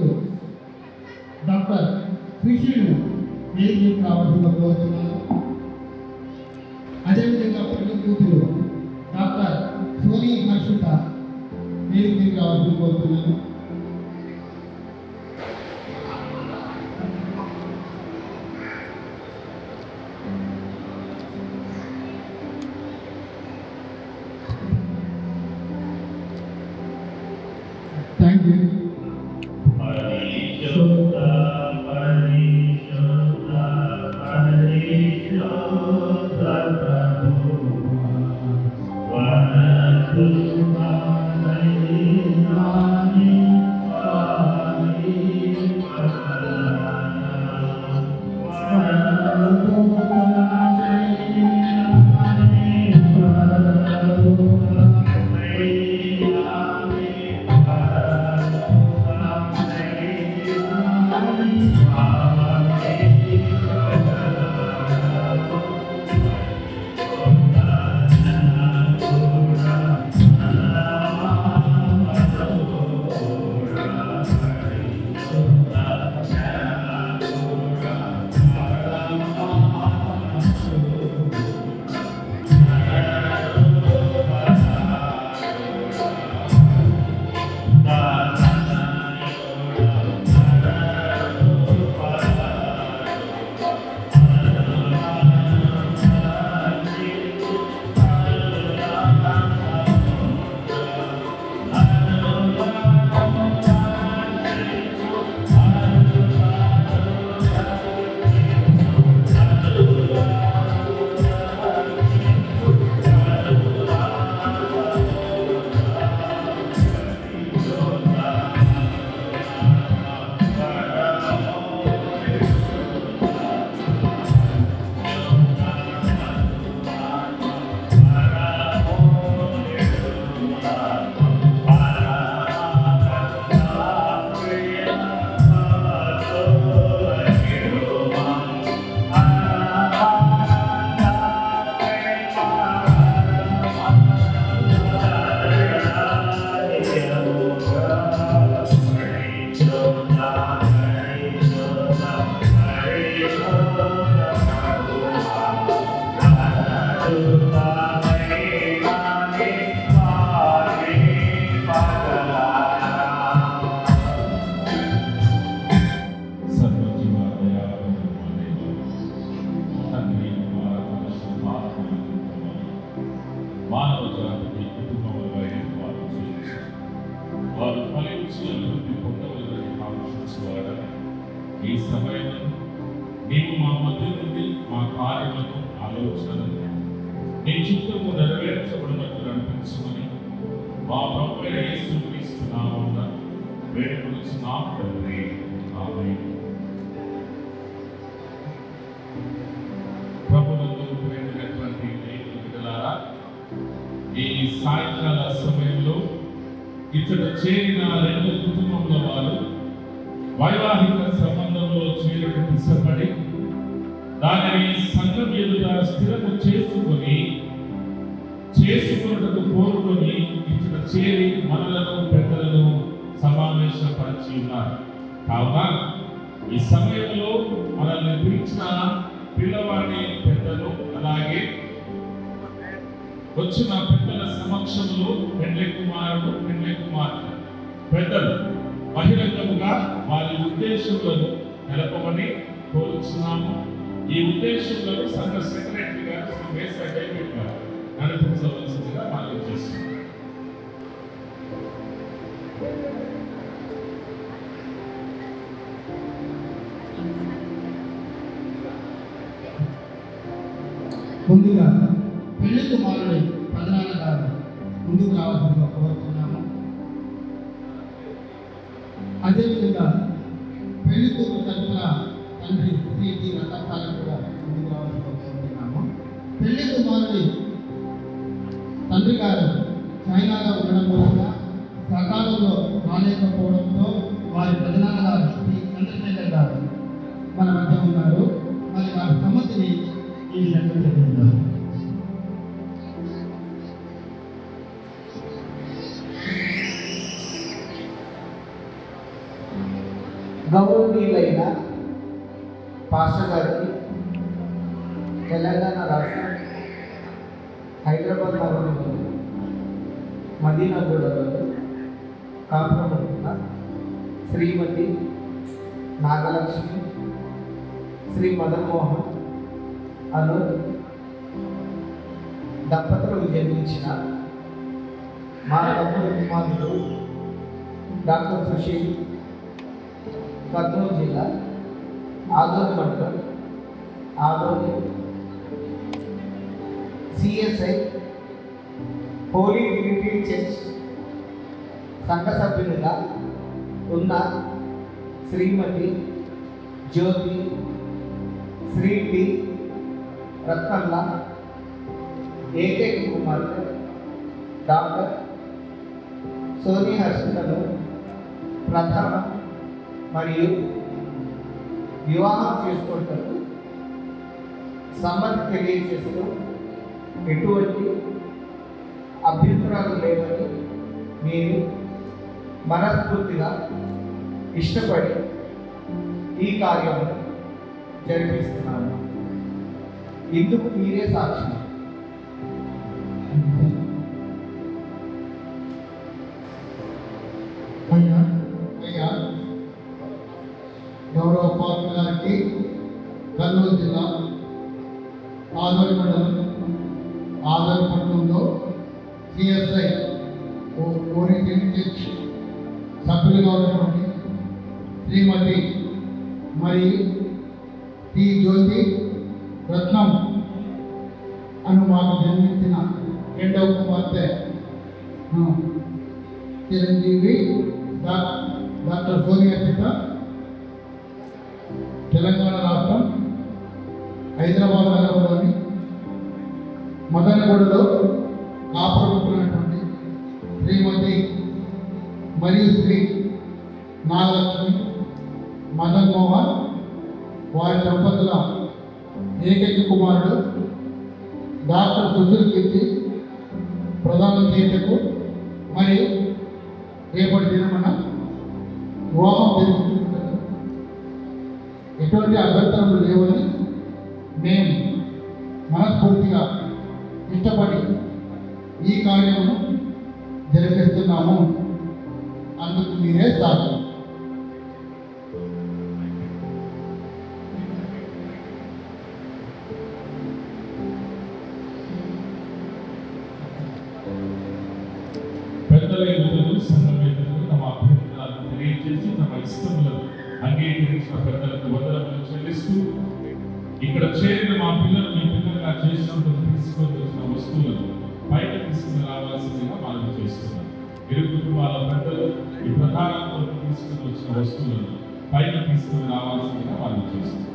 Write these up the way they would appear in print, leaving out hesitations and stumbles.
కూతురు డాక్టర్ శ్రీశ్రీను వేదికకు రావాల్సిందిగా కోరుతున్నాను. అదేవిధంగా పెళ్లి కూతురు డాక్టర్ సోనీ హర్షిత వేదికకు రావాల్సింది కోరుతున్నాను. Thank you. మానవ జాతికి కుటుంబములుగా ఏర్పాటు చేసి వారు ఫలించి అభివృద్ధి పొందవలని ఆలోచించేవాడని ఈ సమయంలో నీవు మా మధ్య నుండి మా కార్యములను ఆలోచనలు నీ చిత్తము నెరవేర్చబడినట్లు అనిపించమని మా ప్రభువైన యేసుక్రీస్తు నామమున వేడుకొనుచున్నాము తండ్రి. ఆమేన్. ప్రభువునందు ప్రియమైనటువంటి బిడ్డలారా, ఈ సాయంకాల సమయంలో ఇతడ చేరిన రెండు కుటుంబంలో వారు వైవాహిక సంబంధంలో చేరుటకు ఇష్టపడి దానిని సంఘం ఎదుట స్థిరము చేసుకున్నటకు కోరుకొని ఇతడ చేరి మనలను పెద్దలను సమావేశపరిచి ఉన్నారు. కావున ఈ సమయంలో మనల్ని పిలిచిన పిల్లవాడి పెద్దలు అలాగే వచ్చిన పెద్దల సమక్షంలో పెండ్లి కుమారుడు పెండ్లి కుమార్తె పెద్దలు బహిరంగముగా వారి ఉద్దేశములను నెలపమని కోరుచున్నాము. ఈ ఉద్దేశంలో సంఘ సెక్రటరీ గారు శ్రీ వేసా డేవిడ్ గారు నడిపించవలసిందిగా మనం చేస్తున్నాం. ముందుగా పెళ్లి కుమారుడి ప్రధాన గారు ముందుకు రావాల్సిందిగా కోరుతున్నాము. అదేవిధంగా పెళ్లి కూతురు తరఫున తండ్రి శ్రీ రథాలను కూడా ముందుకు రావాల్సిందిగా కోరుతున్నాము. పెళ్లి కుమారుడి తండ్రి గారు చైనాలో ఉండడం మూలంగా సకాలంలో రాలేకపోవడంతో వారి ప్రధాన గారు శ్రీ చంద్రశేఖర్ గారు మన మధ్య ఉన్నారు. మరి వారి సమ్మతిని ఈ విధంగా తెలియజేస్తారు. గౌరవనీయులైన పాస్టర్ గారికి తెలంగాణ రాష్ట్రం హైదరాబాద్ నగరంలో మదీనాగూడలో కాపురమున్న శ్రీమతి నాగలక్ష్మి శ్రీ మదన్ మోహన్ అను దంపతులకు జన్మించిన మా తమ్ముడు కుమారుడు డాక్టర్ సుశీల్ కర్నూలు జిల్లా ఆదోని మండలం Adoni CSI Holy Trinity Church సంఘ సభ్యులుగా ఉన్న శ్రీమతి జ్యోతి శ్రీ టి రత్నమ్మ ఏకైక కుమార్తె డాక్టర్ సోనీ హర్షితను ప్రథమ మరియు వివాహం చేసుకుంటారు సమ్మతి తెలియజేస్తూ ఎటువంటి అభ్యంతరాలు లేవని మీరు మనస్ఫూర్తిగా ఇష్టపడి ఈ కార్యము జరిపిస్తున్నాను. ఇందుకు మీరే సాక్షి. అయ్యా గౌరవ పాత్ర గారికి కర్నూలు జిల్లా ఆదోని మండలం ఆదోని పట్టణంలో సిఎస్ఐ ఓరియంటెడ్ చర్చ్ సభ్యులుగా ఉన్నటువంటి శ్రీమతి మరియు టి జ్యోతి రత్నం అను మాకు జన్మించిన రెండవ కుమార్తె చిరంజీవి డాక్టర్ సోనియా సీత తెలంగాణ రాష్ట్రం హైదరాబాద్ నగరంలోని మదనగూడలో కాపురముంటున్నటువంటి శ్రీమతి మరియు శ్రీ నాగలక్ష్మి మదన్ మోహన్ వారి దంపతుల ఏకైక కుమారుడు డాక్టర్ సుశీల్ కీర్తి ప్రధాన చేయటకు మరియు రేపటి దినమున వివాహం జరుగుతుంటారు. ఎటువంటి అభ్యంతరములు లేవని మేము మనస్ఫూర్తిగా ఇష్టపడి ఈ కార్యమును జరిపిస్తున్నాము. అందుకు మీరే సాక్షి. పెద్దలు సంఘవేత్తలు తమ అభ్యంతరాలను తెలియజేసి తమ ఇష్టములను అంగీకరించిన పెద్దలకు వందనములు చెల్లిస్తూ ఇక్కడ చేరిన మా పిల్లలు మీ పిల్లలుగా చేసినప్పుడు తీసుకొని వచ్చిన వస్తువులను బయట తీసుకుని రావాల్సిందిగా మనం చేస్తున్నాం. ఇరు కుటుంబాల పెద్దలు ఈ ప్రధానంలో తీసుకుని వచ్చిన వస్తువులను బయట తీసుకుని రావాల్సిందిగా మనం చేస్తున్నాం.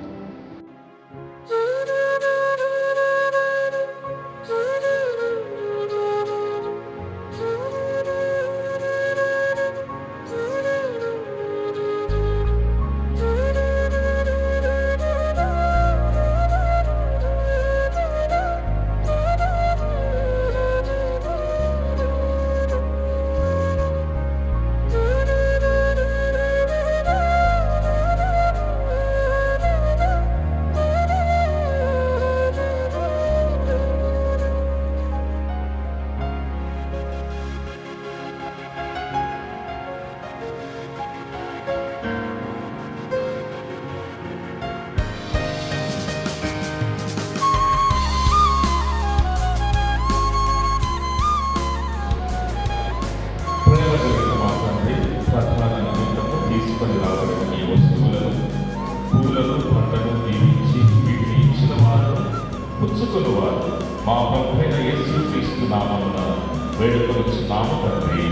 తీసుకొని రావడం ఈ వస్తువులను పూలను పంటను దీవించి వీటిని ఇచ్చిన వారు పుచ్చుకుని వారు మా ప్రభువైన యేసుక్రీస్తు నామమున వేడుకొనుచున్నాము తండ్రి.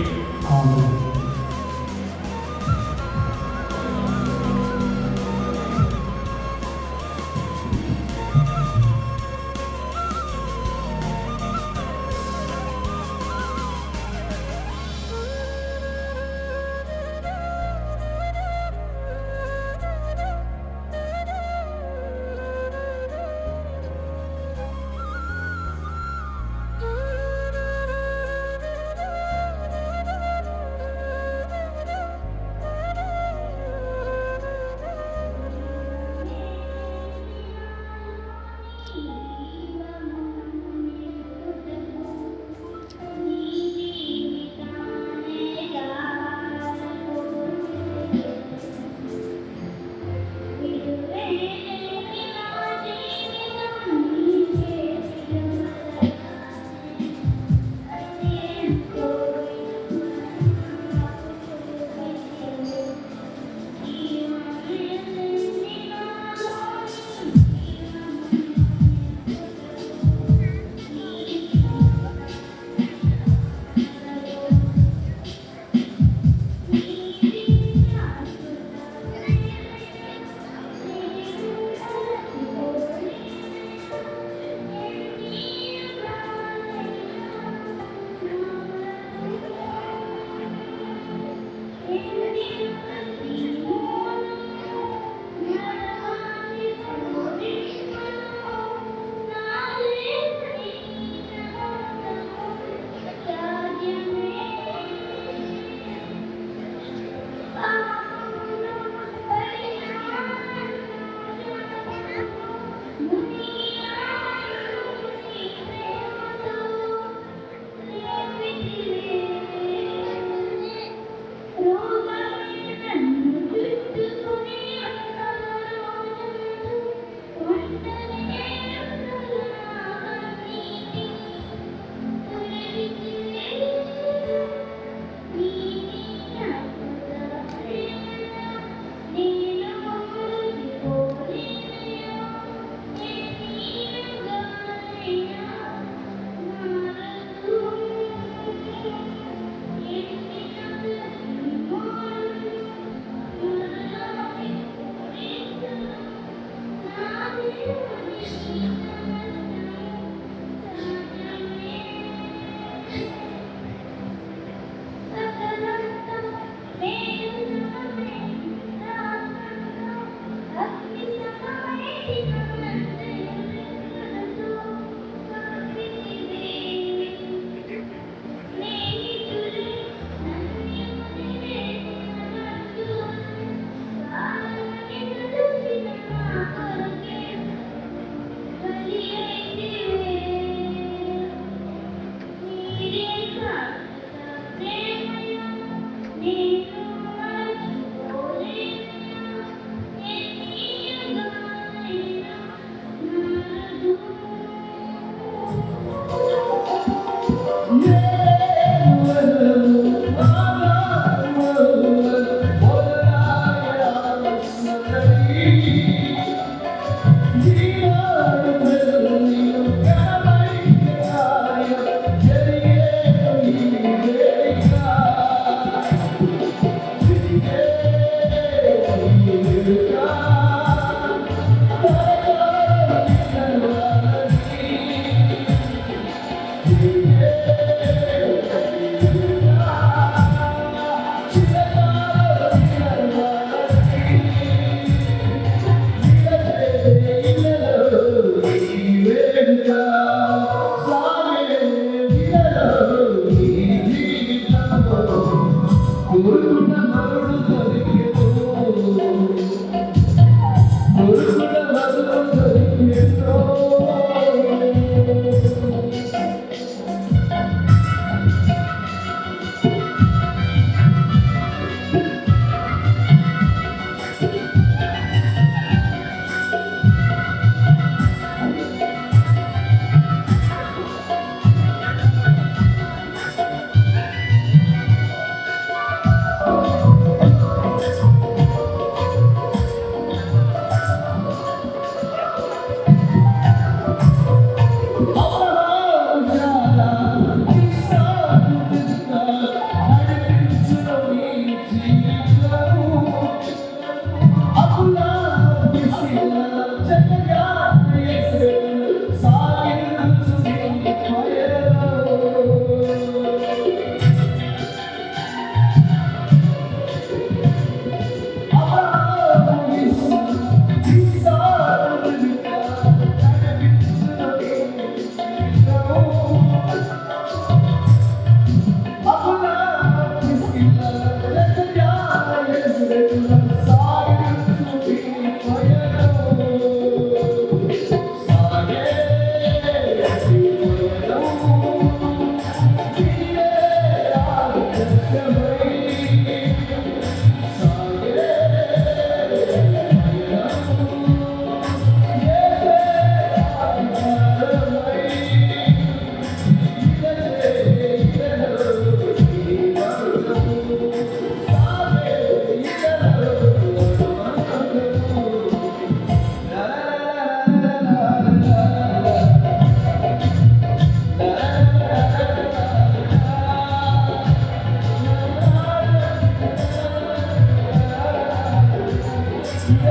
డాక్టర్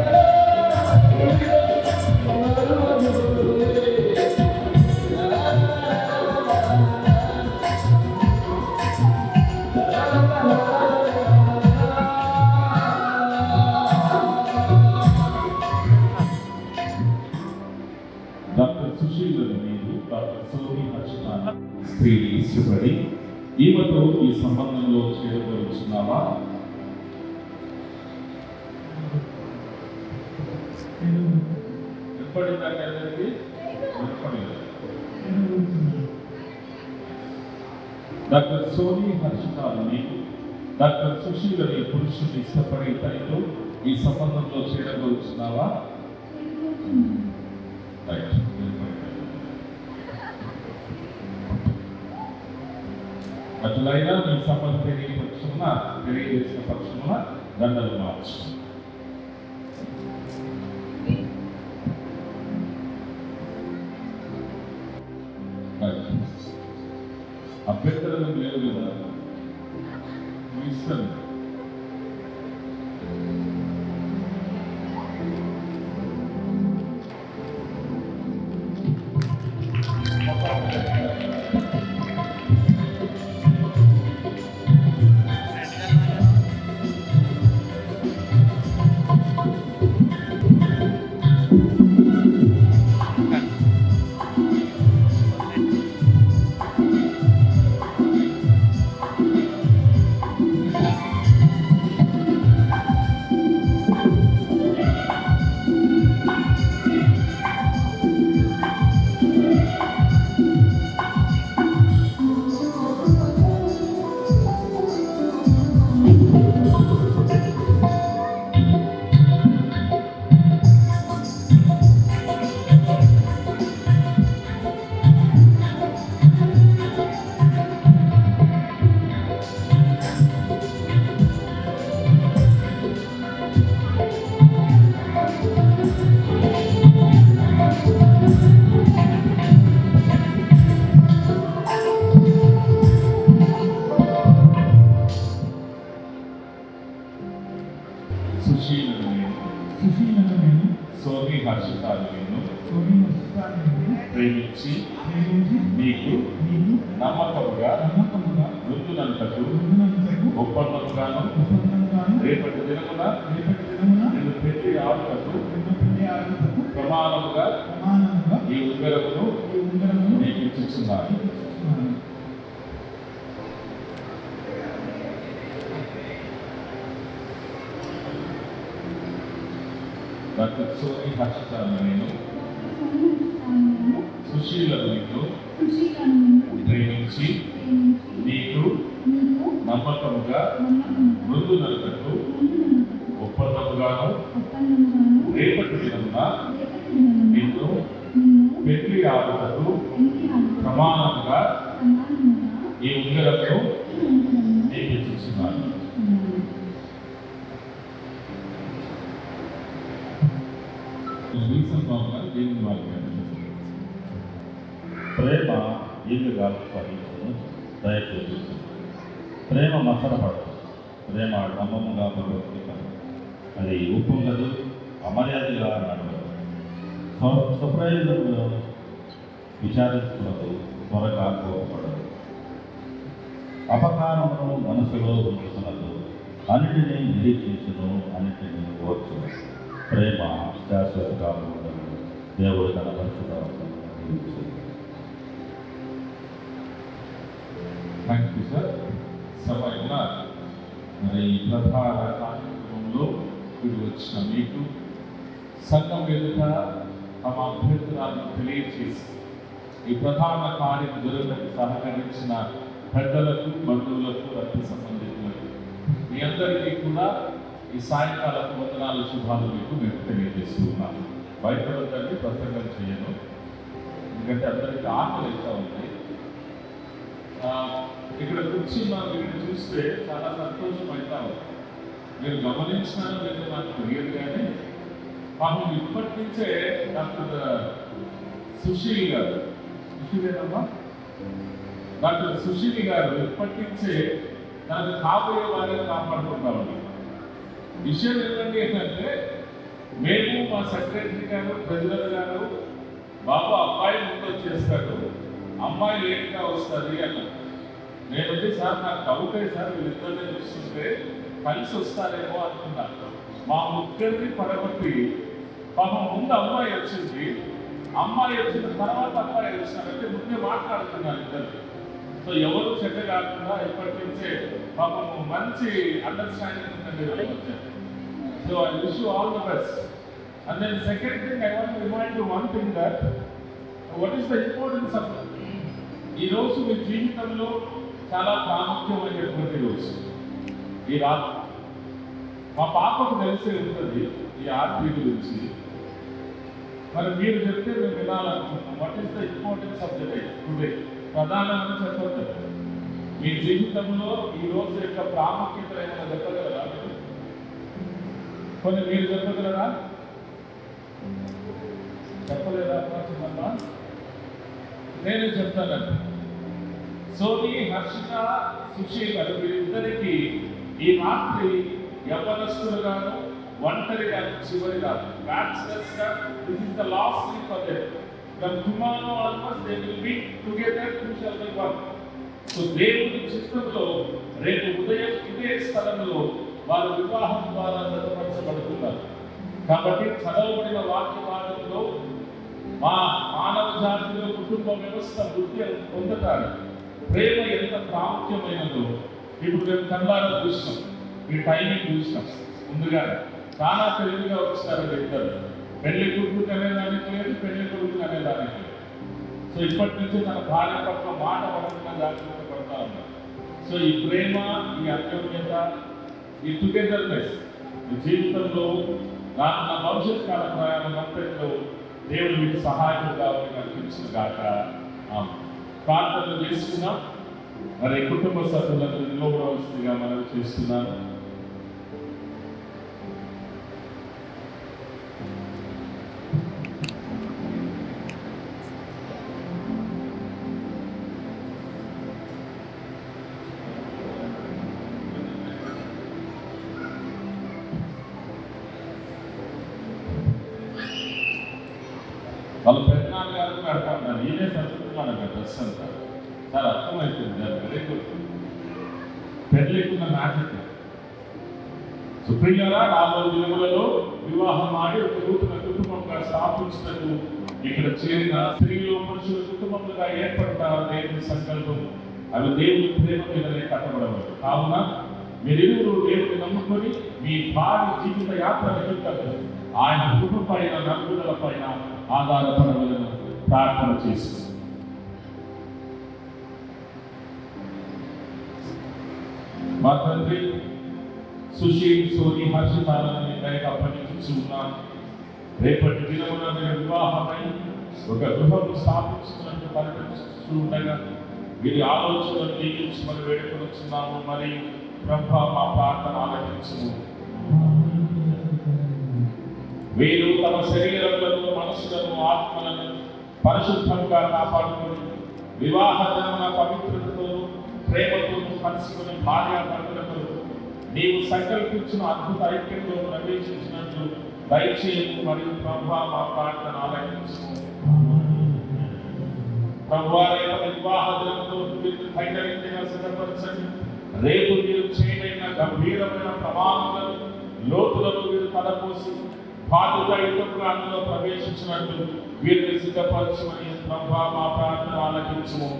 సుశీలను మీరు డాక్టర్ సోని హర్షిత స్త్రీని ఇష్టపడి ఈమెతో ఈ సంబంధంలో చేరగలుగుతున్నావా? ఎప్పటికీ డాక్టర్ సోని హర్షిత మీకు డాక్టర్ సుశీలని పురుషుని ఇష్టపడి ఇతనితో ఈ సంబంధంలో చేరగలుగుతున్నావా? రైట్. అట్లయినా మీ సంబంధం తెలియజేసిన పక్షమున దండలు మార్చు. అభ్యంతరాలు లేవు కదా, మీ ఇష్టం. సుశీలను నేను సోని హర్షితాలు ప్రేమించి మీకు నమ్మకముగా మృతునంతకు ఒప్పందముగాను రేపటి దినమున నేను పెళ్లి ఆడుటకు ప్రమాణముగా ఈ ఉంగరమును మీకు ఇచ్చుచున్నాను. డాక్టర్ సోని హర్షితాలు నేను సుశీలను ప్రేమించి నీకు నమ్మకముగా మృదునలకు ఒప్పందముగాను రేపటి దినమున నిన్ను పెళ్లి ఆడుటకు ప్రమాణముగా ఈ ఉంగరమును నీకు ఇచ్చుచున్నాను. ప్రేమ ఈదుగా ఫలించును, దయచేసి ప్రేమ మసరపడదు, ప్రేమ నమ్మముగా ప్రవర్తించదు, అది ఉప్పొంగదు, అమర్యాదగా నడవదు, స్వప్రయోజనంలో విచారించుకున్నదు, త్వరగా కోపపడదు, అపకారమును మనసులో ఉంచుతున్నదు, అన్నిటినీ నిరీక్షించును, అన్నిటినీ ఓర్చును. ప్రేమ శాశ్వతగా ఉండదు. దేవుడు తన పరిశుద్ధ థ్యాంక్ యూ సార్. సభ మరి ప్రధాన కార్యక్రమంలో వీడు వచ్చిన మీకు సంఘం ఎదుట తమ అభ్యర్థులను తెలియజేసి ఈ ప్రధాన కార్యం జరుగుటకు సహకరించిన పెద్దలకు, బంధువులకు, రక్త సంబంధికులకు మీ అందరికీ కూడా ఈ సాయంకాల వందనాలు, శుభాలు మీకు మేము తెలియజేస్తున్నాము. బయట వద్దండి, ప్రసంగం చేయను, ఎందుకంటే అందరికీ ఆకలి అయితే ఉంది. ఇక్కడ కూర్చున్న వీడిని చూస్తే చాలా సంతోషం అవుతా ఉంది. మీరు గమనించినారో లేదో నాకు తెలియదు, కానీ పాపం ఇప్పటి నుంచే డాక్టర్ సుశీల్ గారు, సుశీలేనమ్మా, డాక్టర్ సుశీల్ గారు ఇప్పటి నుంచే తనకు కాబోయే వారిని కాపాడుకుంటా ఉన్నారు. విషయం ఏంటంటే మేము మా సెక్రటరీ గారు ప్రెసిడెంట్ గారు బాబు అబ్బాయి ముందు వచ్చేస్తాడు, అమ్మాయి లేట్గా వస్తుంది అన్నారు. నేను సార్ నాకు డౌట్ సార్ వీళ్ళిద్దరిని చూస్తుంటే కలిసి వస్తారేమో అనుకున్నాను. మా ముగ్గురిని పడగొట్టి పాపం ముందు అమ్మాయి వచ్చింది, అమ్మాయి వచ్చిన తర్వాత అబ్బాయి వచ్చినారంటే ముందే మాట్లాడుతున్నారు ఇద్దరు. సో ఎవరు చెడ్డ కాకుండా ఇప్పటి నుంచే పాపం మంచి అండర్స్టాండింగ్ ఉందండి. So I wish you all the best. And then second thing I want to remind you one thing that what is the importance of ఈ రోజు మీ జీవితంలో చాలా ప్రాముఖ్యమైనటువంటి రోజు ఈ రాత్రి. మా పాపకు తెలిసే ఉంటుంది ఈ ఆర్తి గురించి, మరి మీరు చెప్తే మేము వినాలనుకుంటున్నాం. What is the importance of the day today? ప్రధానమని చెప్పొద్దు. మీ జీవితంలో ఈ రోజు యొక్క ప్రాముఖ్యత ఏమైనా చెప్పగలరా? కొన్ని మీరు చెప్పగలరా? చెప్పలేదా? చెప్పమ్మా, నేనే చెప్తానండి. సోని, హర్షిత, సుశీల్ గారు వీరిద్దరికి ఈ రాత్రి యవ్వనస్తులుగాను ఒంటరిగాను చివరి రాత్రి బ్యాచిలర్స్ గా this is the last day for them. From tomorrow onwards they will be together to shall be one. So దేవుని చిత్తంలో రేపు ఉదయం ఇదే స్థలంలో వారు వివాహం ద్వారా జతపరచబడుతున్నారు. కాబట్టి చదవబడిన వాక్యవాదంలో మా మానవ జాతిలో కుటుంబ వ్యవస్థ వృద్ధి పొందటానికి ప్రేమ ఎంత ప్రాముఖ్యమైనదో ఇప్పుడు మేము కళ్ళారా చూసినాం, ఈ టైమింగ్ చూసినాం. ముందుగా చాలా తెలివిగా వచ్చారు ఇద్దరు. పెళ్లి కొడుకు అనేదానికి లేదు, పెళ్లి కొడుకు అనేదానికి లేదు. సో ఇప్పటి నుంచి తన భార్య పట్ల మాట పడకుండా జాగ్రత్త పడతా ఉన్నారు. సో ఈ ప్రేమ, ఈ అన్యోన్యత, ఈ టుగెదర్నెస్ ఈ జీవితంలో రానున్న భవిష్యత్ కాల ప్రయాణం అంతట్లో దేవుడు మీకు సహాయం కావాలని అనిపించిన గాక. ప్రార్థనలు చేసుకున్నాం. మరి కుటుంబ సభ్యులకు నిలబడవలసిందిగా మనం చేస్తున్నాను. వాళ్ళ పెద్దనాన్న గారు పెడతా ఉన్నారు. నేనే చదువుతున్నాను కదా డ్రెస్ అంతా. సార్ అర్థమవుతుంది సార్, వెరీ గుడ్. పెళ్ళికున్న మ్యాజిక్. సుప్రియారా 4 దినములలో వివాహం ఆడి ఒక నూతన కుటుంబంగా స్థాపించినట్టు ఇక్కడ చేరిన స్త్రీలు పురుషుల కుటుంబములుగా ఏర్పడతారు దేవుని సంకల్పం. అవి దేవుని ప్రేమ మీదనే కట్టబడవచ్చు. కావున మీరిరువురు దేవుని నమ్ముకొని మీ భార్య జీవిత యాత్ర నిమిత్తం ఆయన కృప పైన నలుగుదల పైన ఆధారపడవలను ప్రార్థన చేస్తుంది. మా తండ్రి, సుశీల్, సోని, హర్షితాలని దయగా అప్పగించి ఉన్నాను. రేపటి దినమున మీరు వివాహమై ఒక గృహము స్థాపించినట్టు పరిగణిస్తూ ఉండగా వీరి ఆలోచనలు దీవించమని వేడుకొనుచున్నాము. మరియు ప్రభా మా ప్రార్థన ఆలకించుము. వీరు తమ శరీరములను, మనసులను, ఆత్మలను పరిశుద్ధంగా కాపాడుకొని వివాహ జన్మ పవిత్రతతో ప్రేమతో పంచుకుని భార్యాభర్తలతో నీవు సంకల్పించిన అద్భుత ఐక్యంలో ప్రవేశించినట్లు దయచేయము. మరియు ప్రభా మా ప్రార్థన ఆలకించుము. ప్రభువా, రేపటి వివాహ దినంతో ధైర్యంగా సిద్ధపరచండి. రేపు మీరు చేయమైన గంభీరమైన ప్రమాణాలను, లోతులను మీరు తలపోసి బాధ్యతయుతంగా అందులో ప్రవేశించినట్టు వీరిని సిద్ధపరచమని ప్రభా మా ప్రార్థన ఆలకించుము.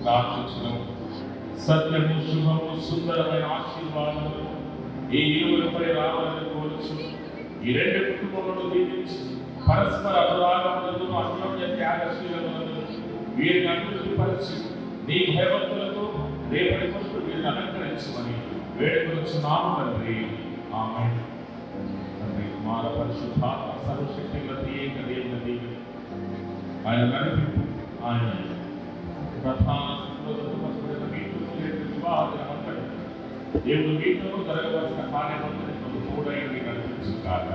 ప్రార్థించును. సత్యము, శుభము, సుందరమైన ఆశీర్వాదములు ఈ ఇరువురిపై రావాలని కోరుచు ఈ రెండు కుటుంబములను దీవించి పరస్పర అనురాగములను, అన్యోన్య త్యాగశీలములను వీరిని అభివృద్ధిపరిచి నీ భయభక్తులతో రేపటి కొరకు వీరిని అలంకరించమని వేడుకొనుచున్నాము తండ్రి. ఆమేన్. తండ్రి, కుమార, పరిశుద్ధాత్మ సర్వశక్తి గల ఏక దేవుని దీవెన, ఆయన నడిపింపు, ఆయన ప్రధాన దేవుడు మీతో జరగవలసిన కార్యమంతటితో తోడైంది నడిపించుగాక.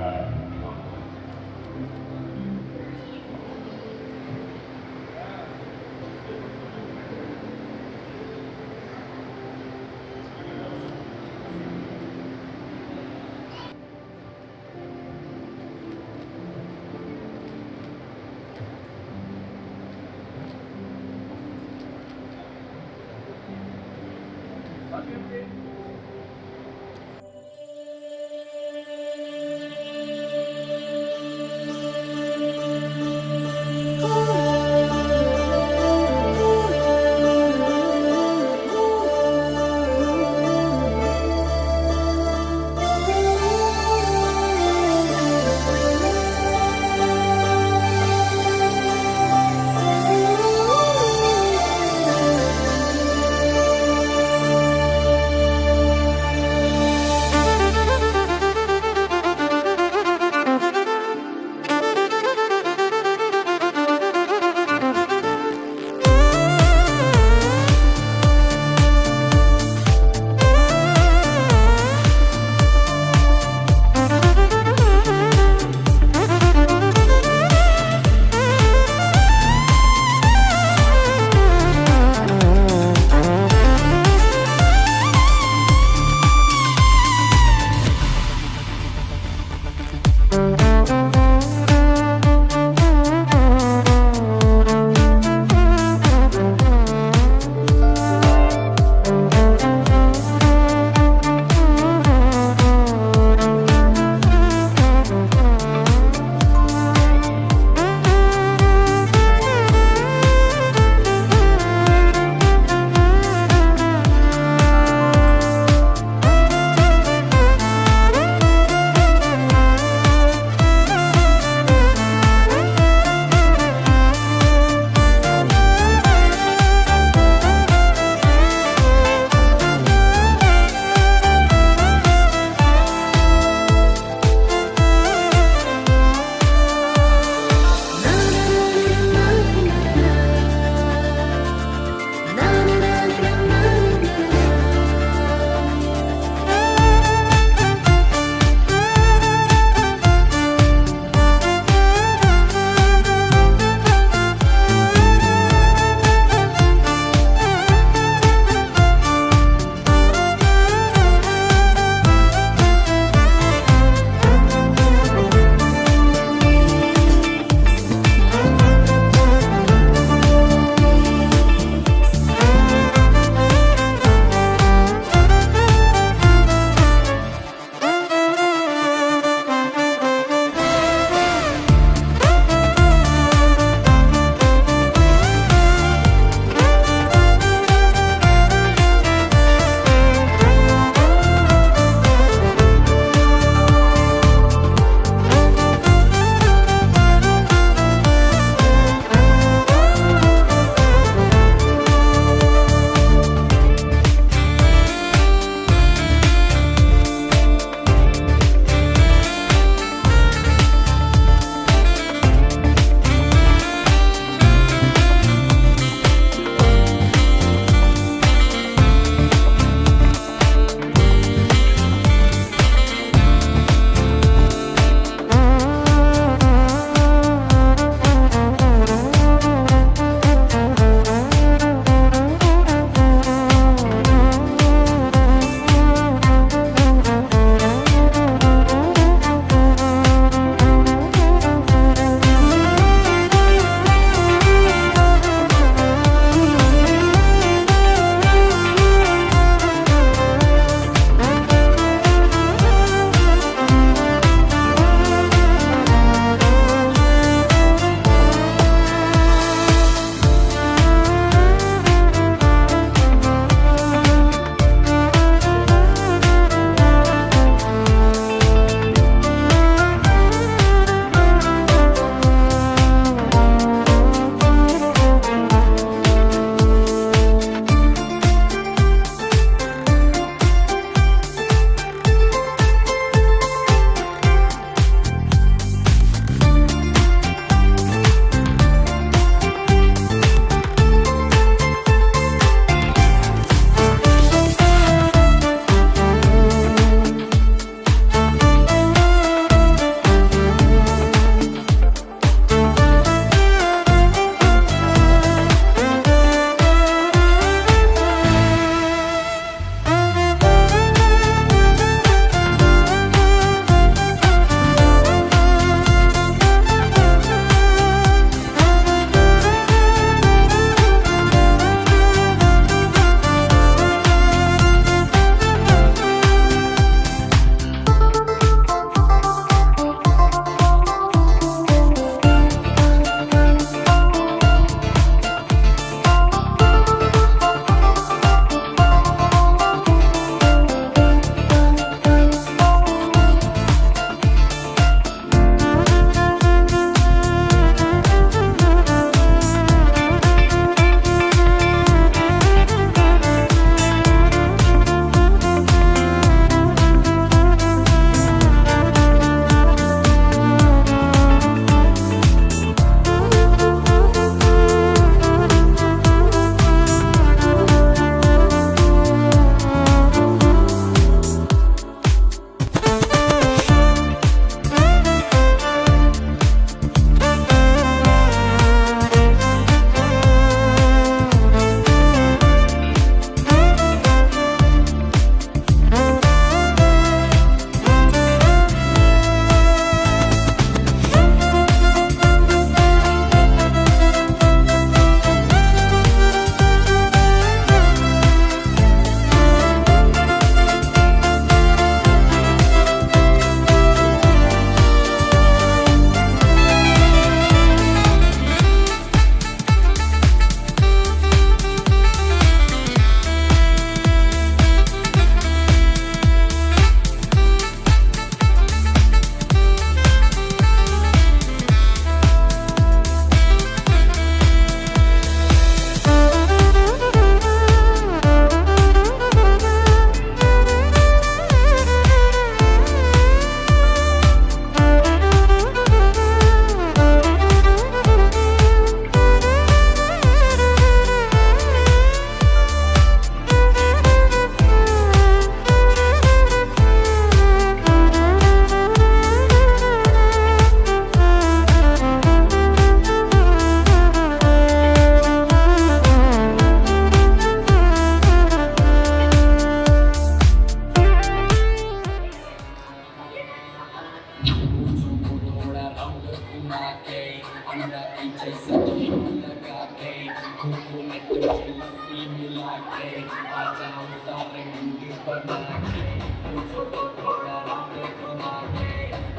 जैसा चश्मा लगा के कोकोनट में लस्सी मिला के आ जाओ सारे मुंडे बना के मुझे तो थोड़ा रंग बना के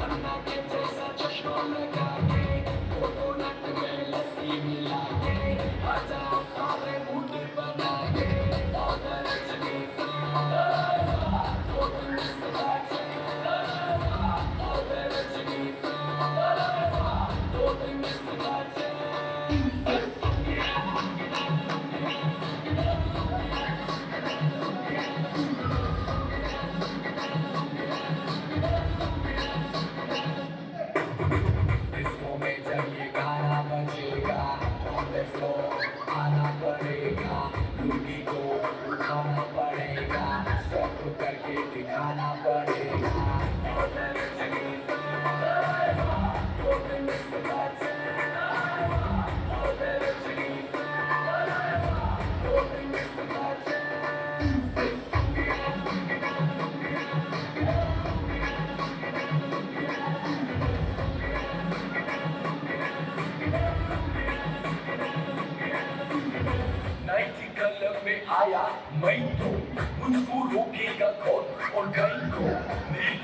अन्ना के जैसा चश्मा लगा के कोकोनट में लस्सी मिला के आ जाओ सारे मुंडे बना के और रजनी आना पड़ेगा लुंगी को उठाना पड़ेगा स्टेप करके दिखाना पड़ेगा कलर में आया मैं तो मुझको रोकेगा कौन और गई को मेरी